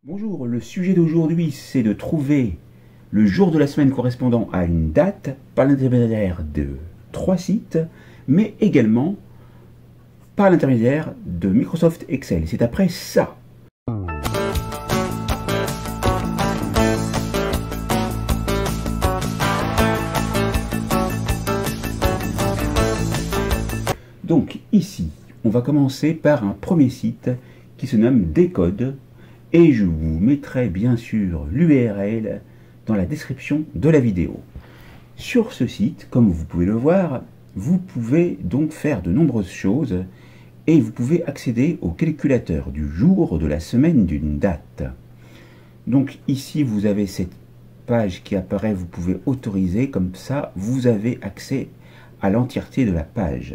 Bonjour, le sujet d'aujourd'hui c'est de trouver le jour de la semaine correspondant à une date par l'intermédiaire de 3 sites, mais également par l'intermédiaire de Microsoft Excel. C'est après ça. Donc ici, on va commencer par un premier site qui se nomme Decode. Et je vous mettrai bien sûr l'URL dans la description de la vidéo. Sur ce site, comme vous pouvez le voir, vous pouvez donc faire de nombreuses choses et vous pouvez accéder au calculateur du jour, de la semaine, d'une date. Donc ici, vous avez cette page qui apparaît, vous pouvez autoriser, comme ça, vous avez accès à l'entièreté de la page.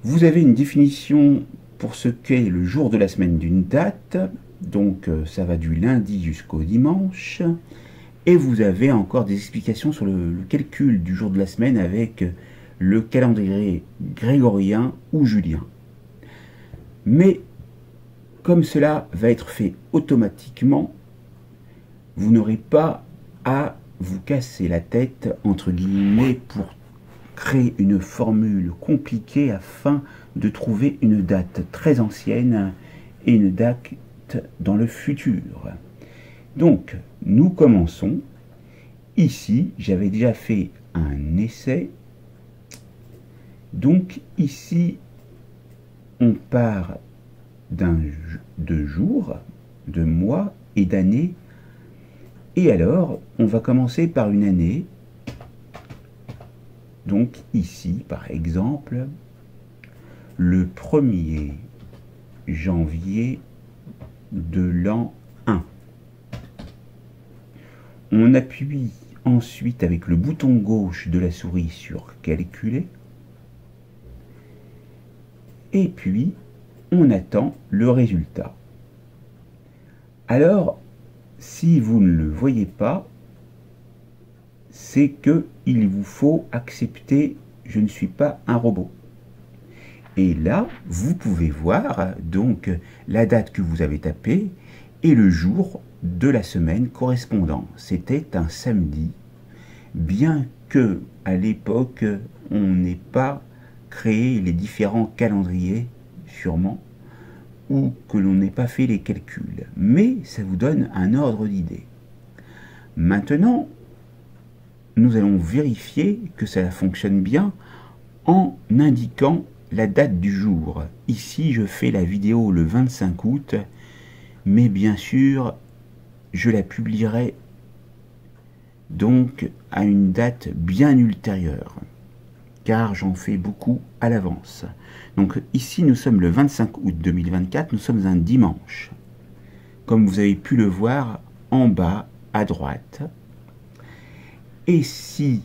Vous avez une définition pour ce qu'est le jour de la semaine d'une date. Donc ça va du lundi jusqu'au dimanche. Et vous avez encore des explications sur le calcul du jour de la semaine avec le calendrier grégorien ou julien. Mais comme cela va être fait automatiquement, vous n'aurez pas à vous casser la tête, entre guillemets, pour créer une formule compliquée afin de trouver une date très ancienne et une date dans le futur. Donc nous commençons. Ici j'avais déjà fait un essai, donc ici on part de jours, de mois et d'années, et alors on va commencer par une année. Donc ici par exemple le 1er janvier de l'an 1. On appuie ensuite avec le bouton gauche de la souris sur calculer et puis on attend le résultat. Alors si vous ne le voyez pas, c'est que il vous faut accepter je ne suis pas un robot. Et là, vous pouvez voir donc la date que vous avez tapée et le jour de la semaine correspondant. C'était un samedi, bien que à l'époque on n'ait pas créé les différents calendriers, sûrement, ou que l'on n'ait pas fait les calculs. Mais ça vous donne un ordre d'idée. Maintenant, nous allons vérifier que ça fonctionne bien en indiquant la date du jour. Ici je fais la vidéo le 25 août, mais bien sûr je la publierai donc à une date bien ultérieure, car j'en fais beaucoup à l'avance. Donc ici nous sommes le 25 août 2024, nous sommes un dimanche, comme vous avez pu le voir en bas à droite. Et si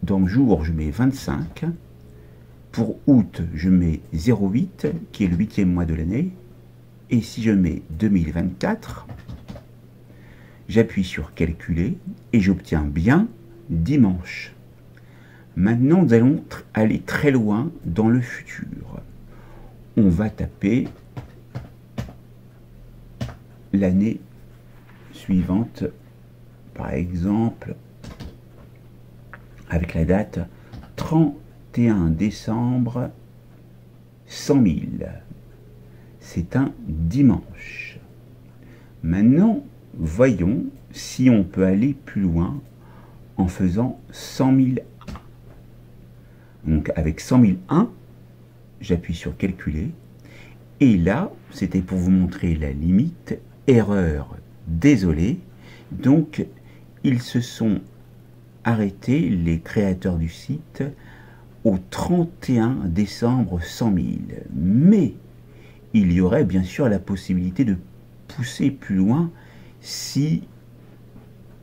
dans jour je mets 25, pour août, je mets 08, qui est le 8e mois de l'année. Et si je mets 2024, j'appuie sur calculer et j'obtiens bien dimanche. Maintenant, nous allons aller très loin dans le futur. On va taper l'année suivante, par exemple, avec la date 31 décembre 100 000. C'est un dimanche. Maintenant, voyons si on peut aller plus loin en faisant 100 001. Donc avec 100 001, j'appuie sur calculer. Et là, c'était pour vous montrer la limite. Erreur, désolé. Donc, ils se sont arrêtés, les créateurs du site, au 31 décembre 100 000. Mais il y aurait bien sûr la possibilité de pousser plus loin si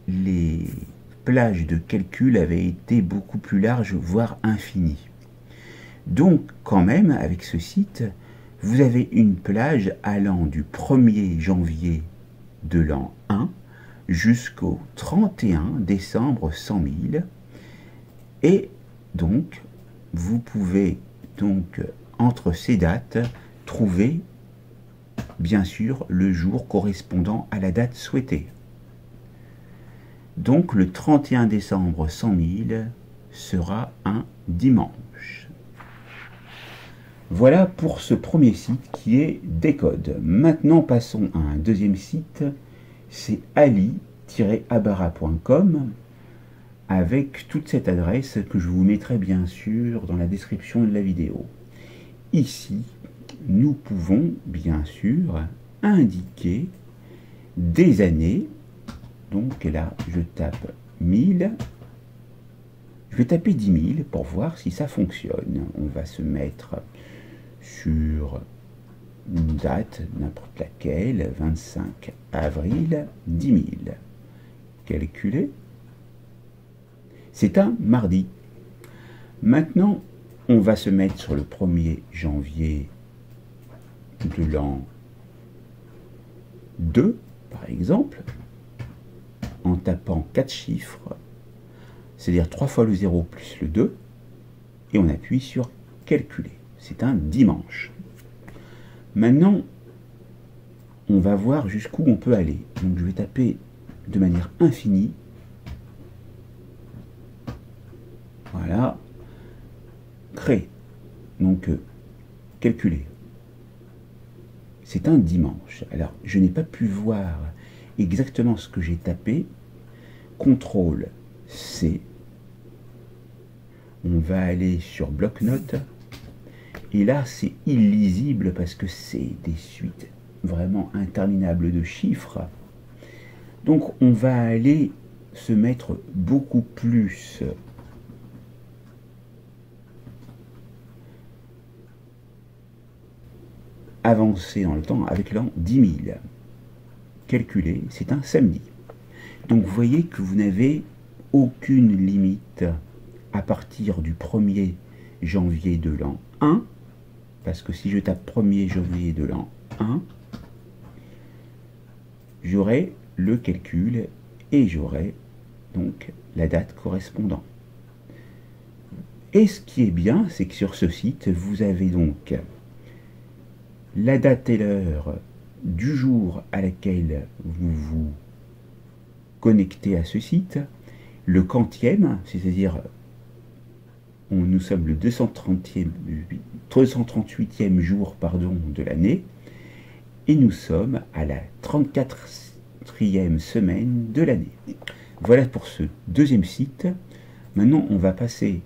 les plages de calcul avaient été beaucoup plus larges, voire infinies. Donc quand même, avec ce site, vous avez une plage allant du 1er janvier de l'an 1 jusqu'au 31 décembre 100 000. Et donc, vous pouvez donc, entre ces dates, trouver bien sûr le jour correspondant à la date souhaitée. Donc le 31 décembre 100 000 sera un dimanche. Voilà pour ce premier site qui est Décode. Maintenant passons à un deuxième site, c'est ali-abara.com avec toute cette adresse que je vous mettrai bien sûr dans la description de la vidéo. Ici, nous pouvons bien sûr indiquer des années. Donc là, je tape 1000. Je vais taper 10 000 pour voir si ça fonctionne. On va se mettre sur une date, n'importe laquelle, 25 avril, 10 000. Calculer. C'est un mardi. Maintenant, on va se mettre sur le 1er janvier de l'an 2, par exemple, en tapant 4 chiffres, c'est-à-dire 3 fois le 0 plus le 2, et on appuie sur calculer. C'est un dimanche. Maintenant, on va voir jusqu'où on peut aller. Donc je vais taper de manière infinie. Voilà. Créer. Donc calculer. C'est un dimanche. Alors, je n'ai pas pu voir exactement ce que j'ai tapé. CTRL C. On va aller sur bloc-notes. Et là, c'est illisible parce que c'est des suites vraiment interminables de chiffres. Donc, on va aller se mettre beaucoup plus avancé dans le temps avec l'an 10 000. Calculer, c'est un samedi. Donc, vous voyez que vous n'avez aucune limite à partir du 1er janvier de l'an 1. Parce que si je tape 1er janvier de l'an 1, j'aurai le calcul et j'aurai donc la date correspondante. Et ce qui est bien, c'est que sur ce site, vous avez donc la date et l'heure du jour à laquelle vous vous connectez à ce site, le quantième, c'est-à-dire nous sommes le 238e jour de l'année, et nous sommes à la 34e semaine de l'année. Voilà pour ce deuxième site. Maintenant, on va passer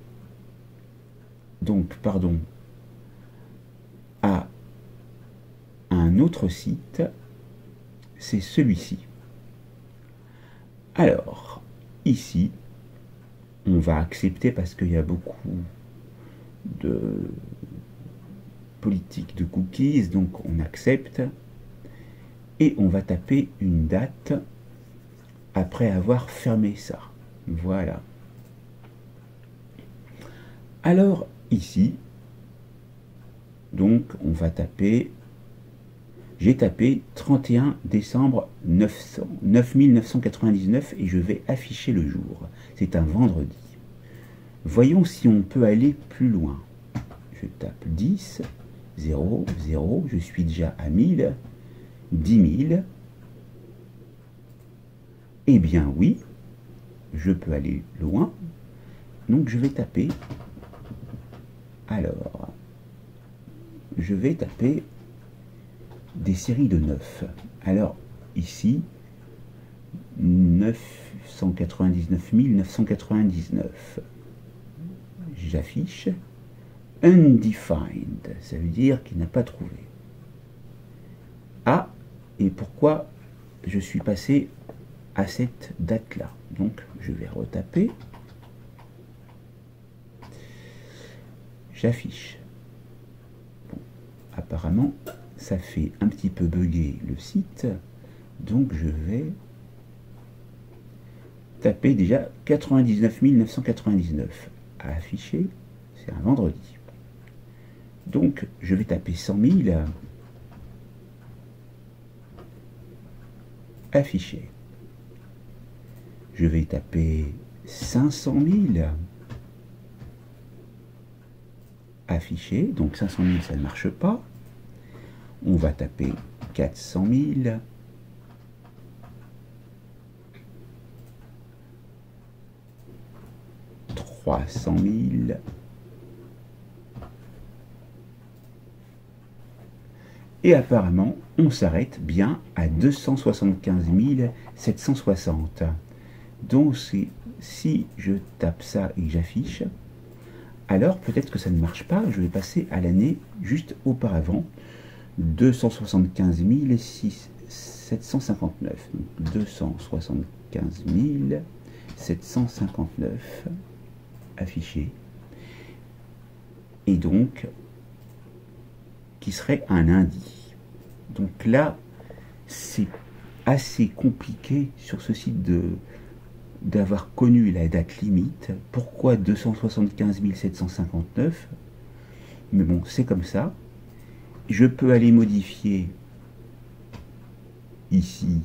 à un autre site, c'est celui-ci. Alors, ici, on va accepter parce qu'il y a beaucoup de politique de cookies, donc on accepte et on va taper une date après avoir fermé ça. Voilà. Alors ici, donc on va taper, j'ai tapé 31 décembre 9999 et je vais afficher le jour. C'est un vendredi. Voyons si on peut aller plus loin. Je tape 10, 0, 0, je suis déjà à 1000, 10 000. Eh bien oui, je peux aller loin. Donc je vais taper, alors, je vais taper des séries de 9. Alors ici, 999 999. J'affiche undefined, ça veut dire qu'il n'a pas trouvé. Ah, et pourquoi je suis passé à cette date-là? Donc je vais retaper. J'affiche. Bon, apparemment, ça fait un petit peu bugger le site, donc je vais taper déjà 99 999 à afficher, c'est un vendredi. Donc je vais taper 100 000, afficher. Je vais taper 500 000, afficher. Donc 500 000, ça ne marche pas. On va taper 400 000, trois 300 000, et apparemment on s'arrête bien à 275 760. Donc si je tape ça et que j'affiche, alors peut-être que ça ne marche pas, je vais passer à l'année juste auparavant, 275 759, donc 275 759 affiché, et donc qui serait un lundi. Donc là, c'est assez compliqué sur ce site d'avoir connu la date limite. Pourquoi 275 759? Mais bon, c'est comme ça. Je peux aller modifier ici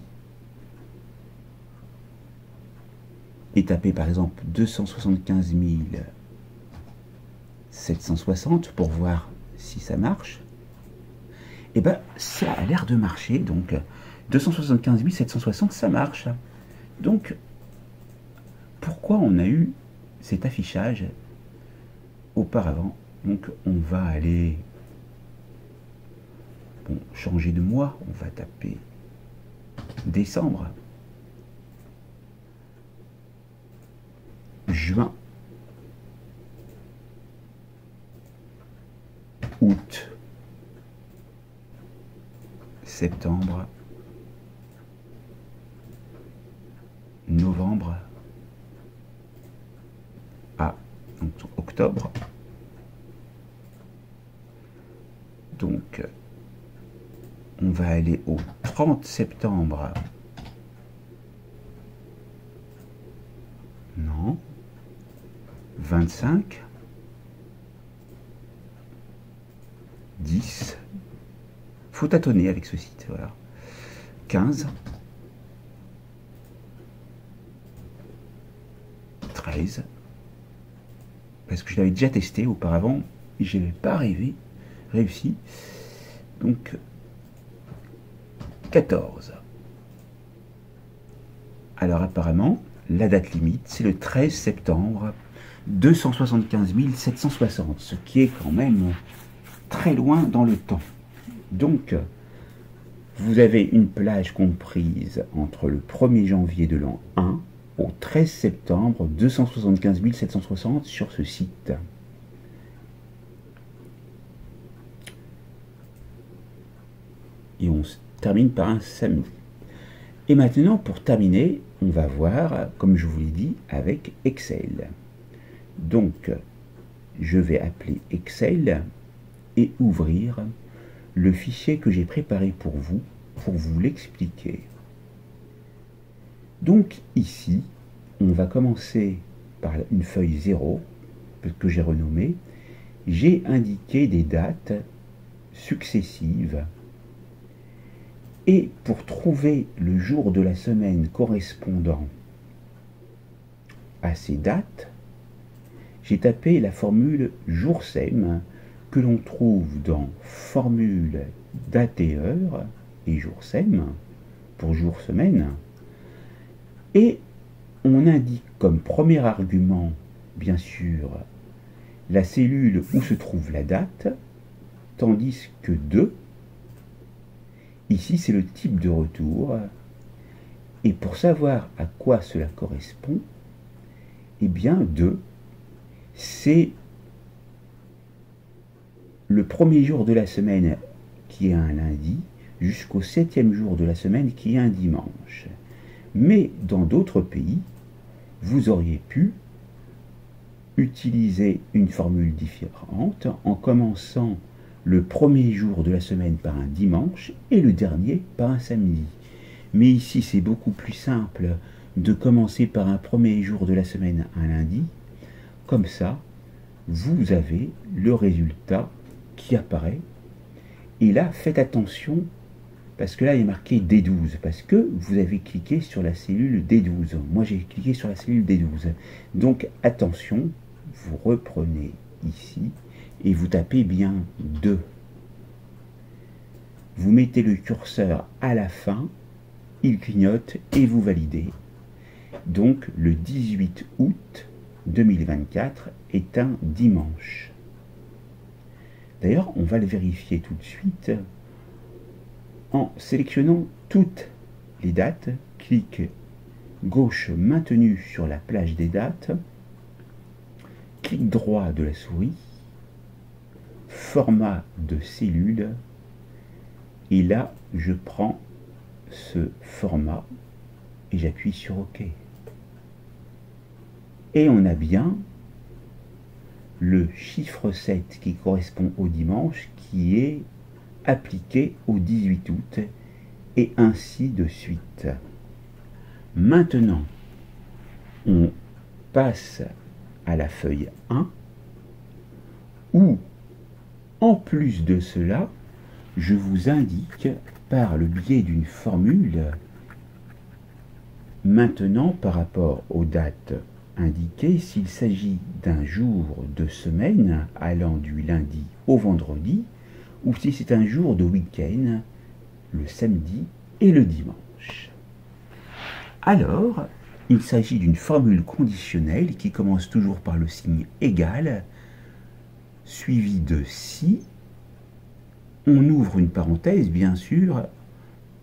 et taper par exemple 275 760 pour voir si ça marche. Et bien ça a l'air de marcher, donc 275 760 ça marche. Donc pourquoi on a eu cet affichage auparavant? Donc on va aller changer de mois, on va taper décembre, juin, août, septembre, novembre, donc octobre, donc on va aller au 30 septembre, non, 25, 10, faut tâtonner avec ce site, voilà, 15, 13, parce que je l'avais déjà testé auparavant et je n'avais pas réussi, donc 14. Alors apparemment, la date limite, c'est le 13 septembre, 275 760, ce qui est quand même très loin dans le temps. Donc, vous avez une plage comprise entre le 1er janvier de l'an 1 au 13 septembre, 275 760 sur ce site. Et on termine par un samedi. Et maintenant, pour terminer, on va voir, comme je vous l'ai dit, avec Excel. Donc, je vais appeler Excel et ouvrir le fichier que j'ai préparé pour vous l'expliquer. Donc ici, on va commencer par une feuille 0, que j'ai renommée. J'ai indiqué des dates successives. Et pour trouver le jour de la semaine correspondant à ces dates, j'ai tapé la formule jour-sem que l'on trouve dans formule date et heure et jour-sem pour jour-semaine. Et on indique comme premier argument, bien sûr, la cellule où se trouve la date, tandis que 2, ici c'est le type de retour. Et pour savoir à quoi cela correspond, eh bien 2, c'est le premier jour de la semaine qui est un lundi, jusqu'au 7e jour de la semaine qui est un dimanche. Mais dans d'autres pays, vous auriez pu utiliser une formule différente en commençant le premier jour de la semaine par un dimanche et le dernier par un samedi. Mais ici, c'est beaucoup plus simple de commencer par un premier jour de la semaine un lundi. Comme ça, vous avez le résultat qui apparaît. Et là, faites attention, parce que là, il est marqué D12, parce que vous avez cliqué sur la cellule D12. Moi, j'ai cliqué sur la cellule D12. Donc, attention, vous reprenez ici, et vous tapez bien 2. vous mettez le curseur à la fin, il clignote et vous validez. Donc le 18 août 2024 est un dimanche. D'ailleurs, on va le vérifier tout de suite en sélectionnant toutes les dates. Clic gauche maintenu sur la plage des dates, clic droit de la souris, format de cellule, et là je prends ce format et j'appuie sur OK. Et on a bien le chiffre 7 qui correspond au dimanche qui est appliqué au 18 août et ainsi de suite. Maintenant, on passe à la feuille 1 où, en plus de cela, je vous indique par le biais d'une formule maintenant par rapport aux dates indiquées s'il s'agit d'un jour de semaine allant du lundi au vendredi ou si c'est un jour de week-end, le samedi et le dimanche. Alors, il s'agit d'une formule conditionnelle qui commence toujours par le signe égal, suivi de si. On ouvre une parenthèse, bien sûr,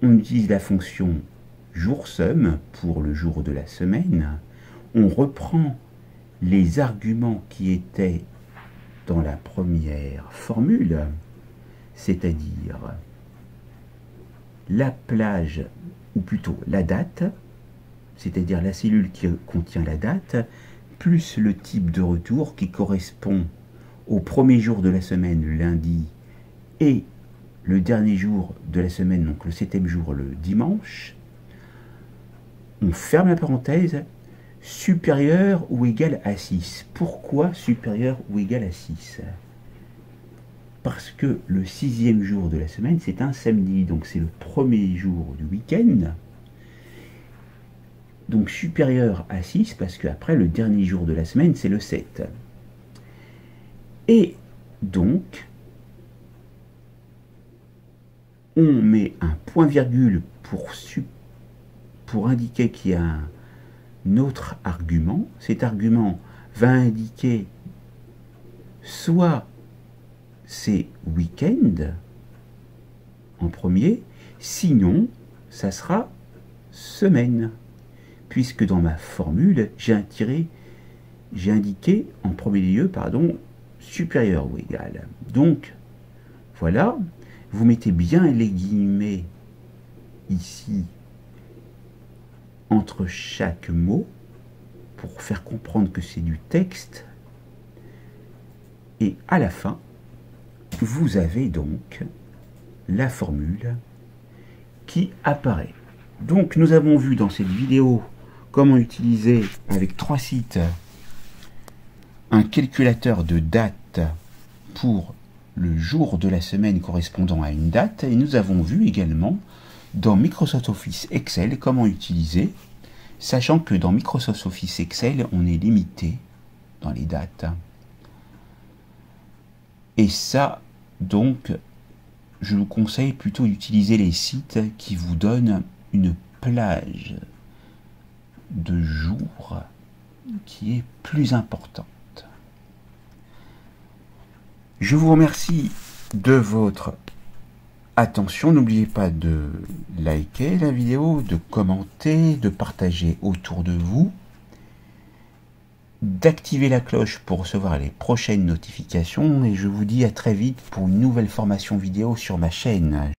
on utilise la fonction jour_sum pour le jour de la semaine, on reprend les arguments qui étaient dans la première formule, c'est-à-dire la plage, ou plutôt la date, c'est-à-dire la cellule qui contient la date, plus le type de retour qui correspond au premier jour de la semaine, le lundi, et le dernier jour de la semaine, donc le 7e jour, le dimanche. On ferme la parenthèse, supérieur ou égal à 6. Pourquoi supérieur ou égal à 6 ? Parce que le 6e jour de la semaine, c'est un samedi, donc c'est le premier jour du week-end. Donc supérieur à 6, parce qu'après, le dernier jour de la semaine, c'est le 7. Et donc, on met un point-virgule pour indiquer qu'il y a un autre argument. Cet argument va indiquer soit c'est week-end en premier, sinon ça sera semaine, puisque dans ma formule j'ai indiqué en premier lieu supérieur ou égal. Donc voilà, vous mettez bien les guillemets ici entre chaque mot pour faire comprendre que c'est du texte, et à la fin vous avez donc la formule qui apparaît. Donc nous avons vu dans cette vidéo comment utiliser avec 3 sites un calculateur de date pour le jour de la semaine correspondant à une date, et nous avons vu également dans Microsoft Office Excel comment utiliser, sachant que dans Microsoft Office Excel on est limité dans les dates. Et ça, donc, je vous conseille plutôt d'utiliser les sites qui vous donnent une plage de jours qui est plus importante. Je vous remercie de votre attention. N'oubliez pas de liker la vidéo, de commenter, de partager autour de vous, d'activer la cloche pour recevoir les prochaines notifications, et je vous dis à très vite pour une nouvelle formation vidéo sur ma chaîne.